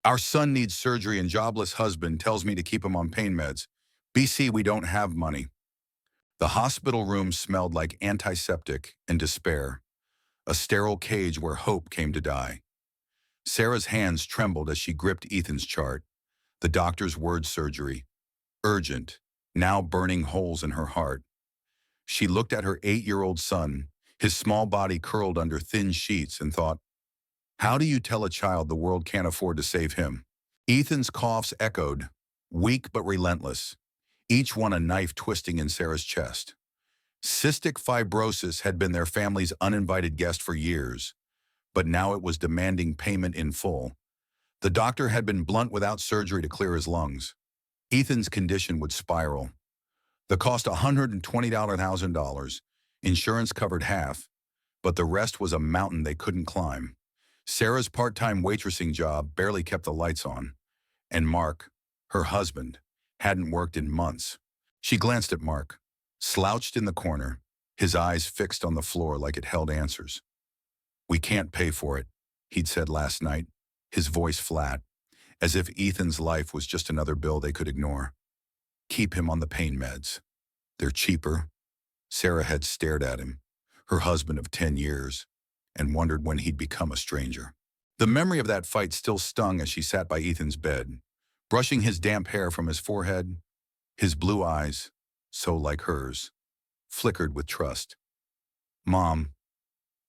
Our son needs surgery and jobless husband tells me to keep him on pain meds. BC, we don't have money. The hospital room smelled like antiseptic and despair, a sterile cage where hope came to die. Sarah's hands trembled as she gripped Ethan's chart. The doctor's word surgery. Urgent, now burning holes in her heart. She looked at her 8-year-old son, his small body curled under thin sheets, and thought, how do you tell a child the world can't afford to save him? Ethan's coughs echoed, weak but relentless, each one a knife twisting in Sarah's chest. Cystic fibrosis had been their family's uninvited guest for years, but now it was demanding payment in full. The doctor had been blunt without surgery to clear his lungs. Ethan's condition would spiral. The cost $120,000. Insurance covered half, but the rest was a mountain they couldn't climb. Sarah's part-time waitressing job barely kept the lights on, and Mark, her husband, hadn't worked in months. She glanced at Mark, slouched in the corner, his eyes fixed on the floor like it held answers. We can't pay for it, he'd said last night, his voice flat, as if Ethan's life was just another bill they could ignore. Keep him on the pain meds. They're cheaper. Sarah had stared at him, her husband of 10 years, and wondered when he'd become a stranger. The memory of that fight still stung as she sat by Ethan's bed, brushing his damp hair from his forehead. His blue eyes, so like hers, flickered with trust. Mom,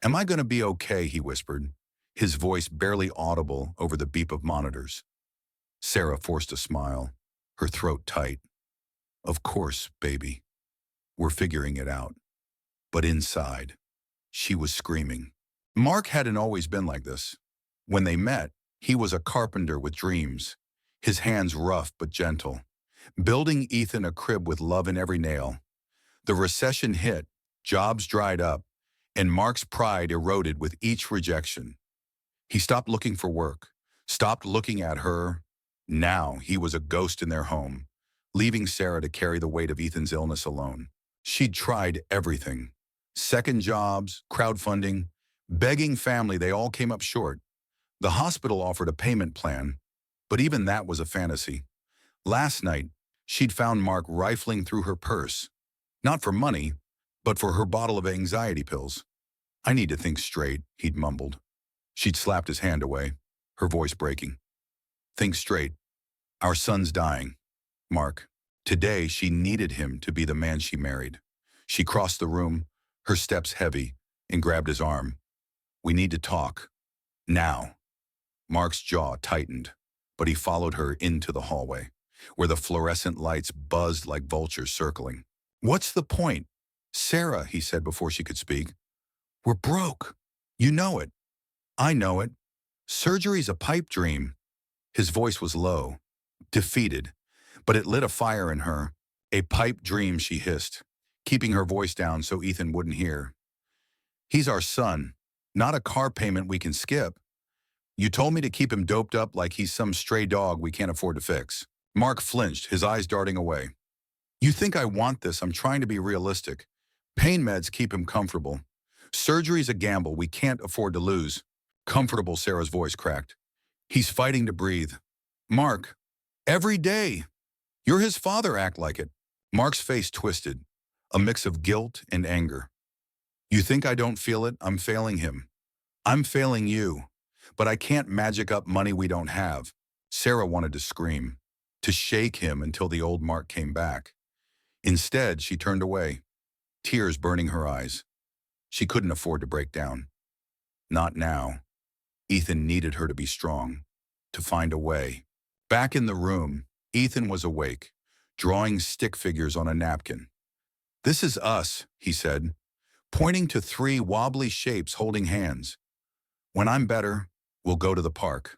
am I going to be okay? He whispered, his voice barely audible over the beep of monitors. Sarah forced a smile, her throat tight. Of course, baby. We're figuring it out. But inside, she was screaming. Mark hadn't always been like this. When they met, he was a carpenter with dreams, his hands rough but gentle, building Ethan a crib with love in every nail. The recession hit, jobs dried up, and Mark's pride eroded with each rejection. He stopped looking for work, stopped looking at her. Now he was a ghost in their home, leaving Sarah to carry the weight of Ethan's illness alone. She'd tried everything. Second jobs, crowdfunding, begging family, they all came up short. The hospital offered a payment plan, but even that was a fantasy. Last night, she'd found Mark rifling through her purse, not for money, but for her bottle of anxiety pills. I need to think straight, he'd mumbled. She'd slapped his hand away, her voice breaking. Think straight. Our son's dying. Mark. Today, she needed him to be the man she married. She crossed the room, her steps heavy, and grabbed his arm. We need to talk. Now. Mark's jaw tightened, but he followed her into the hallway, where the fluorescent lights buzzed like vultures circling. What's the point? Sarah, he said before she could speak. We're broke. You know it. I know it. Surgery's a pipe dream. His voice was low, defeated, but it lit a fire in her. A pipe dream, she hissed, keeping her voice down so Ethan wouldn't hear. He's our son, not a car payment we can skip. You told me to keep him doped up like he's some stray dog we can't afford to fix. Mark flinched, his eyes darting away. You think I want this? I'm trying to be realistic. Pain meds keep him comfortable. Surgery's a gamble we can't afford to lose. Comfortable, Sarah's voice cracked. He's fighting to breathe. Mark, every day. You're his father, act like it. Mark's face twisted, a mix of guilt and anger. You think I don't feel it? I'm failing him. I'm failing you. But I can't magic up money we don't have. Sarah wanted to scream, to shake him until the old Mark came back. Instead, she turned away, tears burning her eyes. She couldn't afford to break down. Not now. Ethan needed her to be strong, to find a way. Back in the room, Ethan was awake, drawing stick figures on a napkin. This is us, he said, pointing to 3 wobbly shapes holding hands. When I'm better, we'll go to the park.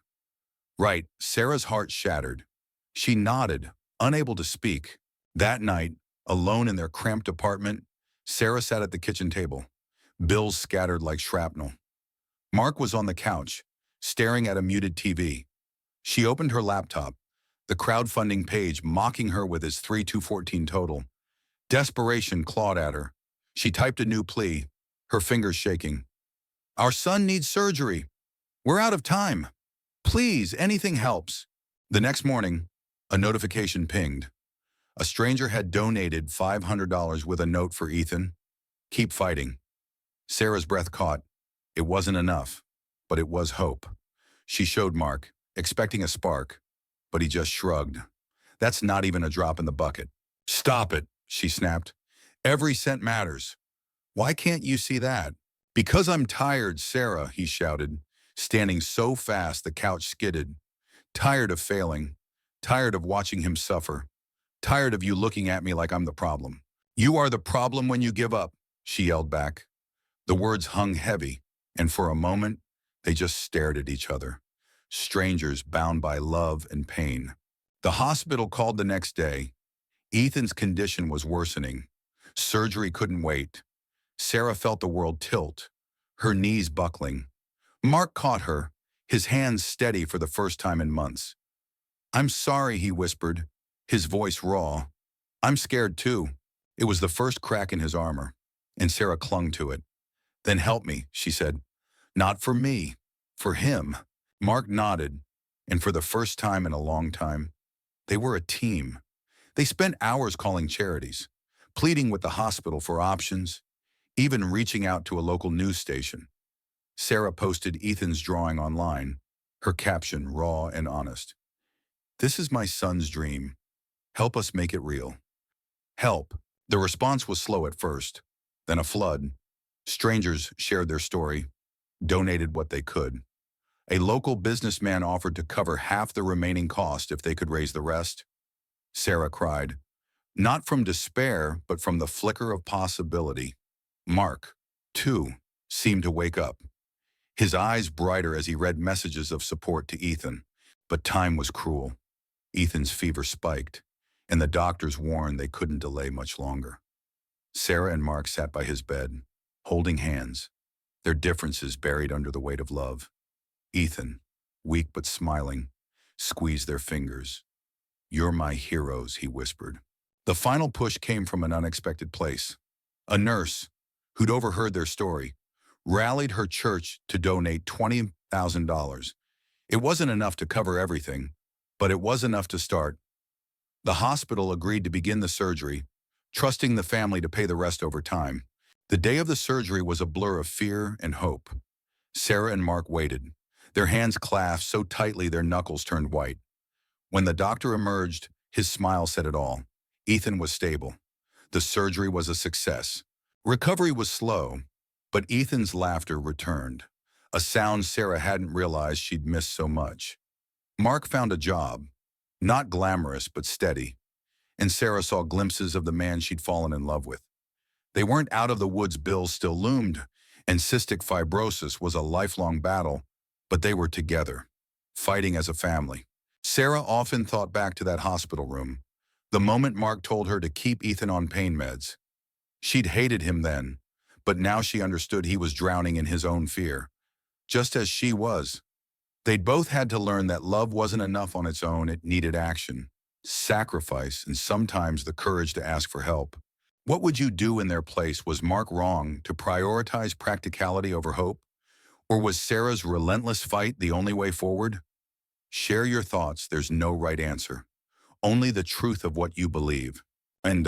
Right, Sarah's heart shattered. She nodded, unable to speak. That night, alone in their cramped apartment, Sarah sat at the kitchen table, bills scattered like shrapnel. Mark was on the couch, staring at a muted TV. She opened her laptop, the crowdfunding page mocking her with his 3-2-14 total. Desperation clawed at her. She typed a new plea, her fingers shaking. Our son needs surgery. We're out of time. Please, anything helps. The next morning, a notification pinged. A stranger had donated $500 with a note for Ethan. Keep fighting. Sarah's breath caught. It wasn't enough, but it was hope. She showed Mark, expecting a spark, but he just shrugged. That's not even a drop in the bucket. Stop it, she snapped. Every cent matters. Why can't you see that? Because I'm tired, Sarah, he shouted, standing so fast the couch skidded. Tired of failing. Tired of watching him suffer. Tired of you looking at me like I'm the problem. You are the problem when you give up, she yelled back. The words hung heavy, and for a moment, they just stared at each other. Strangers bound by love and pain. The hospital called the next day. Ethan's condition was worsening. Surgery couldn't wait. Sarah felt the world tilt, her knees buckling. Mark caught her, his hands steady for the first time in months. I'm sorry, he whispered, his voice raw. I'm scared too. It was the first crack in his armor, and Sarah clung to it. Then help me, she said. Not for me, for him. Mark nodded, and for the first time in a long time, they were a team. They spent hours calling charities, pleading with the hospital for options, even reaching out to a local news station. Sarah posted Ethan's drawing online, her caption raw and honest. This is my son's dream. Help us make it real. Help. The response was slow at first, then a flood. Strangers shared their story, donated what they could. A local businessman offered to cover half the remaining cost if they could raise the rest. Sarah cried, not from despair, but from the flicker of possibility. Mark, too, seemed to wake up, his eyes brighter as he read messages of support to Ethan. But time was cruel. Ethan's fever spiked, and the doctors warned they couldn't delay much longer. Sarah and Mark sat by his bed, holding hands, their differences buried under the weight of love. Ethan, weak but smiling, squeezed their fingers. You're my heroes, he whispered. The final push came from an unexpected place. A nurse, who'd overheard their story, rallied her church to donate $20,000. It wasn't enough to cover everything, but it was enough to start. The hospital agreed to begin the surgery, trusting the family to pay the rest over time. The day of the surgery was a blur of fear and hope. Sarah and Mark waited, their hands clasped so tightly their knuckles turned white. When the doctor emerged, his smile said it all. Ethan was stable. The surgery was a success. Recovery was slow, but Ethan's laughter returned, a sound Sarah hadn't realized she'd missed so much. Mark found a job, not glamorous but steady, and Sarah saw glimpses of the man she'd fallen in love with. They weren't out of the woods, bills still loomed, and cystic fibrosis was a lifelong battle, but they were together, fighting as a family. Sarah often thought back to that hospital room, the moment Mark told her to keep Ethan on pain meds. She'd hated him then, but now she understood he was drowning in his own fear, just as she was. They'd both had to learn that love wasn't enough on its own, it needed action, sacrifice, and sometimes the courage to ask for help. What would you do in their place? Was Mark wrong to prioritize practicality over hope? Or was Sarah's relentless fight the only way forward? Share your thoughts. There's no right answer, only the truth of what you believe. And